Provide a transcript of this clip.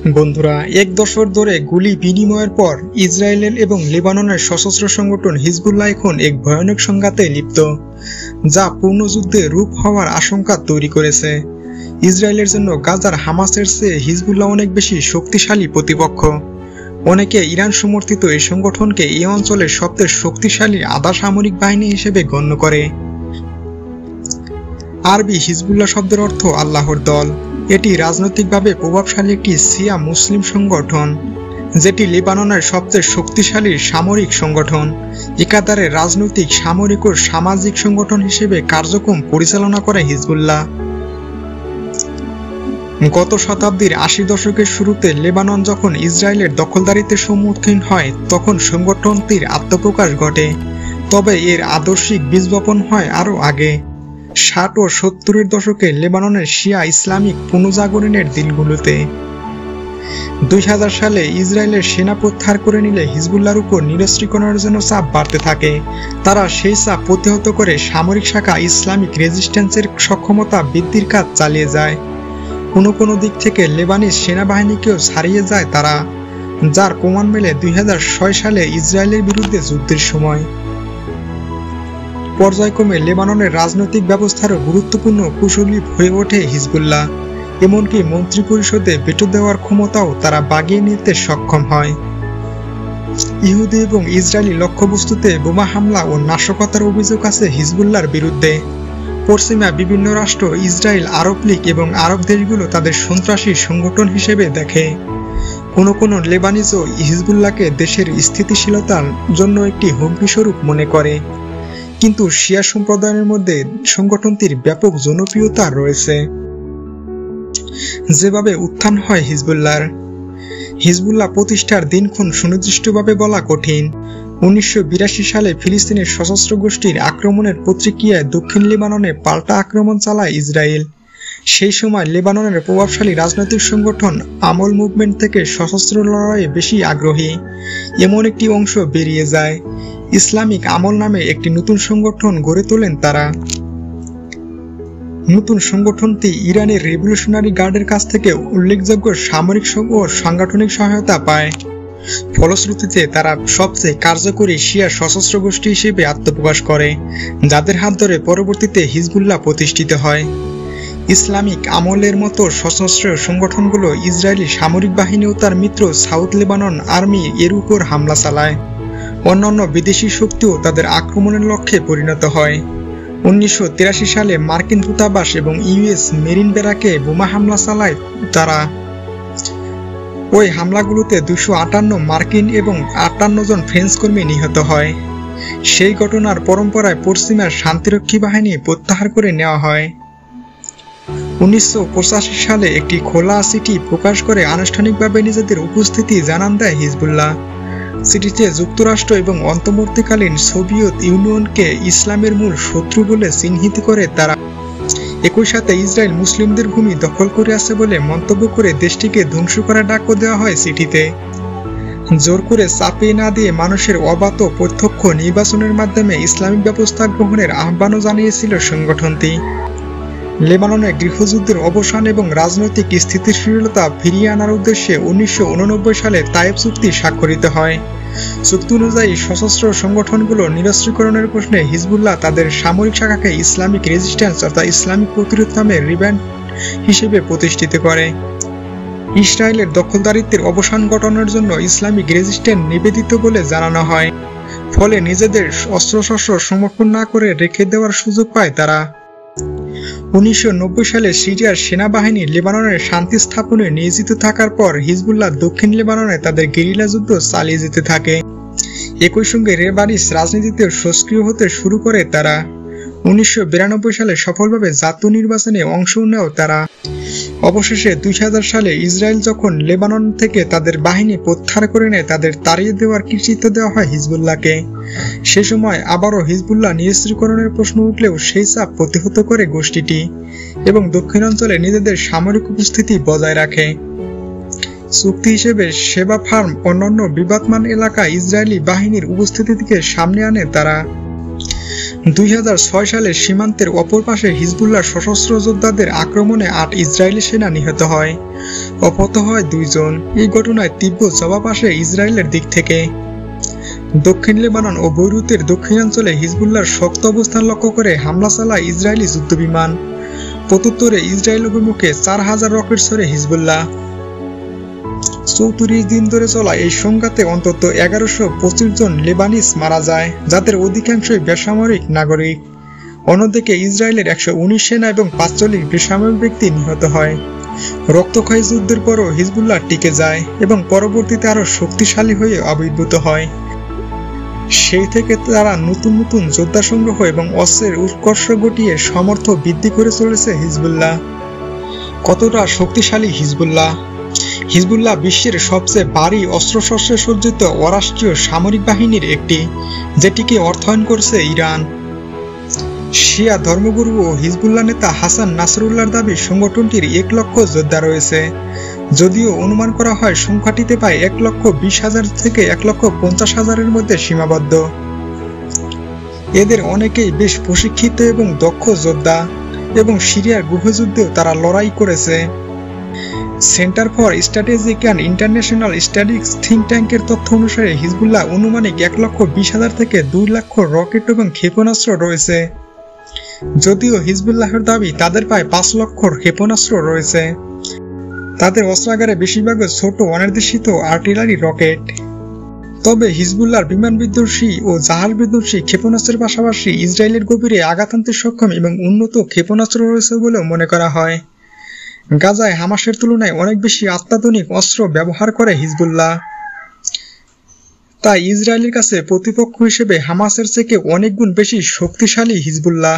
বন্ধুরা, এক দশক ধরে গুলি বিনিময়ের পর ইসরায়েলের এবং লেবাননের সশস্ত্র সংগঠন হিজবুল্লাহ এখন এক ভয়ানক সংঘাতে লিপ্ত, যা পূর্ণযুদ্ধে রূপ হওয়ার আশঙ্কা তৈরি করেছে। ইসরায়েলের জন্য গাজার হামাসের চেয়ে হিজবুল্লাহ অনেক বেশি শক্তিশালী প্রতিপক্ষ। অনেকে ইরান সমর্থিত এই সংগঠনকে এই অঞ্চলের সবচেয়ে শক্তিশালী আধা সামরিক বাহিনী হিসেবে গণ্য করে। আরবি হিজবুল্লাহ শব্দের অর্থ আল্লাহর দল। এটি রাজনৈতিকভাবে প্রভাবশালী একটি শিয়া মুসলিম সংগঠন, যেটি লেবাননের সবচেয়ে শক্তিশালী সামরিক সংগঠন। একাধারে রাজনৈতিক, সামরিক ও সামাজিক সংগঠন হিসেবে কার্যক্রম পরিচালনা করে হিজবুল্লাহ। গত শতাব্দীর ৮০ দশকের শুরুতে লেবানন যখন ইসরায়েলের দখলদারিত্বের সম্মুখীন হয়, তখন সংগঠনটির আত্মপ্রকাশ ঘটে। তবে এর আদর্শিক বীজ বপন হয় আরও আগে। ৬০ ও ৭০-এর দশকে লেবাননের শিয়া ইসলামিক পুনর্জাগরণের দিনগুলোতে ২০০০ সালে ইসরায়েলের সেনা প্রত্যাহার করে নিলে হিজবুল্লাহর উপর নিরস্ত্রীকরণের জন্য চাপ বাড়তে থাকে। তারা সেই চাপ প্রতিহত করে সামরিক শাখা ইসলামিক রেজিস্ট্যান্সের সক্ষমতা বৃদ্ধির কাজ চালিয়ে যায়। কোনো দিক থেকে লেবানিজ সেনাবাহিনীকেও ছাড়িয়ে যায় তারা, যার প্রমাণ মেলে ২০০৬ সালে ইসরায়েলের বিরুদ্ধে যুদ্ধের সময়। পর্যায়ক্রমে লেবাননের রাজনৈতিক ব্যবস্থারও গুরুত্বপূর্ণ কুশলী হয়ে ওঠে হিজবুল্লাহ। এমনকি মন্ত্রিপরিষদে ভেটো দেওয়ার ক্ষমতাও তারা বাগিয়ে নিতে সক্ষম হয়। ইহুদি এবং ইসরায়েলি লক্ষ্যবস্তুতে বোমা হামলা ও নাশকতার অভিযোগ আছে হিজবুল্লাহর বিরুদ্ধে। পশ্চিমা বিভিন্ন রাষ্ট্র, ইসরায়েল, আরব লীগ এবং আরব দেশগুলো তাদের সন্ত্রাসী সংগঠন হিসেবে দেখে। কোনো লেবানিজও হিজবুল্লাহকে দেশের স্থিতিশীলতার জন্য একটি হুমকিস্বরূপ মনে করে। কিন্তু শিয়া সম্প্রদায়ের মধ্যে সংগঠনটির ব্যাপক জনপ্রিয়তা রয়েছে। যেভাবে উত্থান হয় হিজবুল্লাহ প্রতিষ্ঠার দিনক্ষণ সুনির্দিষ্টভাবে বলা কঠিন। ১৯৮২ সালে ফিলিস্তিনের সশস্ত্র গোষ্ঠীর আক্রমণের প্রতিক্রিয়ায় দক্ষিণ লেবাননে পাল্টা আক্রমণ চালায় ইসরায়েল। সেই সময় লেবাননের প্রভাবশালী রাজনৈতিক সংগঠন আমল মুভমেন্ট থেকে সশস্ত্র লড়াইয়ে বেশি আগ্রহী এমন একটি অংশ বেরিয়ে যায়। ইসলামিক আমল নামে একটি নতুন সংগঠন গড়ে তোলেন তারা। নতুন সংগঠনটি ইরানের রেভলিউশনারি গার্ডের কাছ থেকে উল্লেখযোগ্য সামরিক ও সাংগঠনিক সহায়তা পায়। ফলশ্রুতিতে তারা সবচেয়ে কার্যকরী শিয়া সশস্ত্র গোষ্ঠী হিসেবে আত্মপ্রকাশ করে, যাদের হাত ধরে পরবর্তীতে হিজবুল্লাহ প্রতিষ্ঠিত হয়। ইসলামিক আমলের মতো সশস্ত্র সংগঠনগুলো ইসরায়েলি সামরিক বাহিনী ও তার মিত্র সাউথ লেবানন আর্মি এর উপর হামলা চালায়। অন্যান্য বিদেশি শক্তিও তাদের আক্রমণের লক্ষ্যে পরিণত হয়। ১৯৮৩ সালে মার্কিন দূতাবাস এবং ইউএস মেরিন ব্যারাকে বোমা হামলা চালায় তারা। ওই হামলাগুলোতে ২৫৮ মার্কিন এবং ৫৮ জন ফ্রেঞ্চ কর্মী নিহত হয়। সেই ঘটনার পরম্পরায় পশ্চিমের শান্তিরক্ষী বাহিনী প্রত্যাহার করে নেওয়া হয়। ১৯৮৫ সালে একটি খোলা চিঠি প্রকাশ করে আনুষ্ঠানিকভাবে নিজেদের উপস্থিতি জানান দেয় হিজবুল্লাহ। চিঠিতে যুক্তরাষ্ট্র এবং অন্তর্বর্তীকালীন সোভিয়েত ইউনিয়নকে ইসলামের মূল শত্রু বলে চিহ্নিত করে তারা। একই সাথে ইসরায়েল মুসলিমদের ভূমি দখল করে আছে বলে মন্তব্য করে দেশটিকে ধ্বংস করার ডাকও দেওয়া হয় চিঠিতে। জোর করে চাপিয়ে না দিয়ে মানুষের অবাধ প্রত্যক্ষ নির্বাচনের মাধ্যমে ইসলামিক ব্যবস্থা গ্রহণের আহ্বানও জানিয়েছিল সংগঠনটি। লেবাননে গৃহযুদ্ধের অবসান এবং রাজনৈতিক স্থিতিশীলতা ফিরিয়ে আনার উদ্দেশ্যে ১৯৮৯ সালে তায়েব চুক্তি স্বাক্ষরিত হয়। চুক্তি অনুযায়ী সশস্ত্র সংগঠনগুলো নিরস্ত্রীকরণের প্রশ্নে হিজবুল্লাহ তাদের সামরিক শাখাকে ইসলামিক রেজিস্ট্যান্স অর্থাৎ ইসলামিক প্রতিরোধ নামে রিব্যান্ড হিসেবে প্রতিষ্ঠিত করে। ইসরায়েলের দখলদারিত্বের অবসান ঘটানোর জন্য ইসলামিক রেজিস্ট্যান্স নিবেদিত বলে জানানো হয়। ফলে নিজেদের অস্ত্রশস্ত্র সমর্পণ না করে রেখে দেওয়ার সুযোগ পায় তারা। ১৯৯০ সালে সিরিয়ার সেনাবাহিনী লেবাননের শান্তি স্থাপনে নিয়োজিত থাকার পর হিজবুল্লাহ দক্ষিণ লেবাননে তাদের গেরিলা যুদ্ধ চালিয়ে যেতে থাকে। একই সঙ্গে লেবানিজ রাজনীতিতে সক্রিয় হতে শুরু করে তারা। ১৯৯২ সালে সফলভাবে জাতীয় নির্বাচনে অংশ নেয় তারা। অবশেষে ২০০০ সালে ইসরায়েল যখন লেবানন থেকে তাদের বাহিনী প্রত্যাহার করে নেয়, তাদের তাড়িয়ে দেওয়ার কৃতিত্ব দেওয়া হয় হিজবুল্লাহকে। সে সময় আবারও হিজবুল্লাহ নিরস্ত্রীকরণের প্রশ্ন উঠলেও সেই চাপ প্রতিহত করে গোষ্ঠীটি এবং দক্ষিণাঞ্চলে নিজেদের সামরিক উপস্থিতি বজায় রাখে। চুক্তি হিসেবে সেবা ফার্ম অন্যান্য বিবাদমান এলাকায় ইসরায়েলি বাহিনীর উপস্থিতিকে সামনে আনে তারা। 2006 সালে সীমান্তের অপর পাশে হিজবুল্লাহর সশস্ত্র যোদ্ধাদের আক্রমণে 8 ইসরায়েলি সেনা নিহত হয়, অপহৃত হয় 2 জন। এই ঘটনায় তীব্র জবাব আসে ইসরায়েলের দিক থেকে। দক্ষিণ লেবানন ও বৈরুতের দক্ষিণাঞ্চলে হিজবুল্লাহর শক্ত অবস্থান লক্ষ্য করে হামলা চালায় ইসরায়েলি যুদ্ধবিমান। প্রত্যুত্তরে ইসরায়েল অভিমুখে 4000 রকেট ছড়ে হিজবুল্লাহ। 34 দিন ধরে চলা এই সংঘাতে অন্তত 1125 জন লেবানিজ মারা যায়, যাদের অধিকাংশই বেসামরিক নাগরিক। অন্যদিকে ইসরায়েলের 119 সেনা এবং 45 বেসামরিক ব্যক্তি নিহত হয়। রক্তক্ষয়ী যুদ্ধের পরও হিজবুল্লাহ টিকে যায় এবং পরবর্তীতে আরও শক্তিশালী হয়ে আবির্ভূত হয়। সেই থেকে তারা নতুন নতুন যোদ্ধা সংগ্রহ এবং অস্ত্রের উৎকর্ষ ঘটিয়ে সামর্থ্য বৃদ্ধি করে চলেছে হিজবুল্লাহ। কতটা শক্তিশালী হিজবুল্লাহ? হিজবুল্লাহ বিশ্বের সবচেয়ে ভারী অস্ত্রশস্ত্রে সজ্জিত অরাষ্ট্রীয় সামরিক বাহিনীর একটি, যেটিকে অর্থায়ন করছে ইরান। শিয়া ধর্মগুরু ও হিজবুল্লাহ নেতা হাসান নাসরুল্লাহর দাবি সংগঠনটির 1 লক্ষ যোদ্ধা রয়েছে, যদিও অনুমান করা হয় সংখ্যাটিতে প্রায় 1,20,000 থেকে 1,50,000-এর মধ্যে সীমাবদ্ধ। এদের অনেকেই বেশ প্রশিক্ষিত এবং দক্ষ যোদ্ধা, এবং সিরিয়ার গৃহযুদ্ধেও তারা লড়াই করেছে। Centre for strategic and international studies think ট্যাঙ্কের তথ্য অনুসারে হিজবুল্লাহ আনুমানিক 1,20,000 থেকে 2 লাখ রকেট এবং ক্ষেপণাস্ত্র রয়েছে, যদিও হিজবুল্লাহর দাবি তাদের প্রায় 5 লক্ষ ক্ষেপণাস্ত্র রয়েছে। তাদের অস্ত্রাগারে বেশিরভাগই ছোট অনির্দেশিত আর্টিলারি রকেট। তবে হিজবুল্লাহর বিমান বিধ্বংসী ও জাহাজ বিধ্বংসী ক্ষেপণাস্ত্রের পাশাপাশি ইসরায়েলের গভীরে আঘাত আনতে সক্ষম এবং উন্নত ক্ষেপণাস্ত্র রয়েছে বলেও মনে করা হয়। গাজায় হামাসের তুলনায় অনেক বেশি অত্যাধুনিক অস্ত্র ব্যবহার করে হিজবুল্লাহ। তাই ইসরায়েলের কাছে প্রতিপক্ষ হিসেবে হামাসের থেকে অনেক গুণ বেশি শক্তিশালী হিজবুল্লাহ।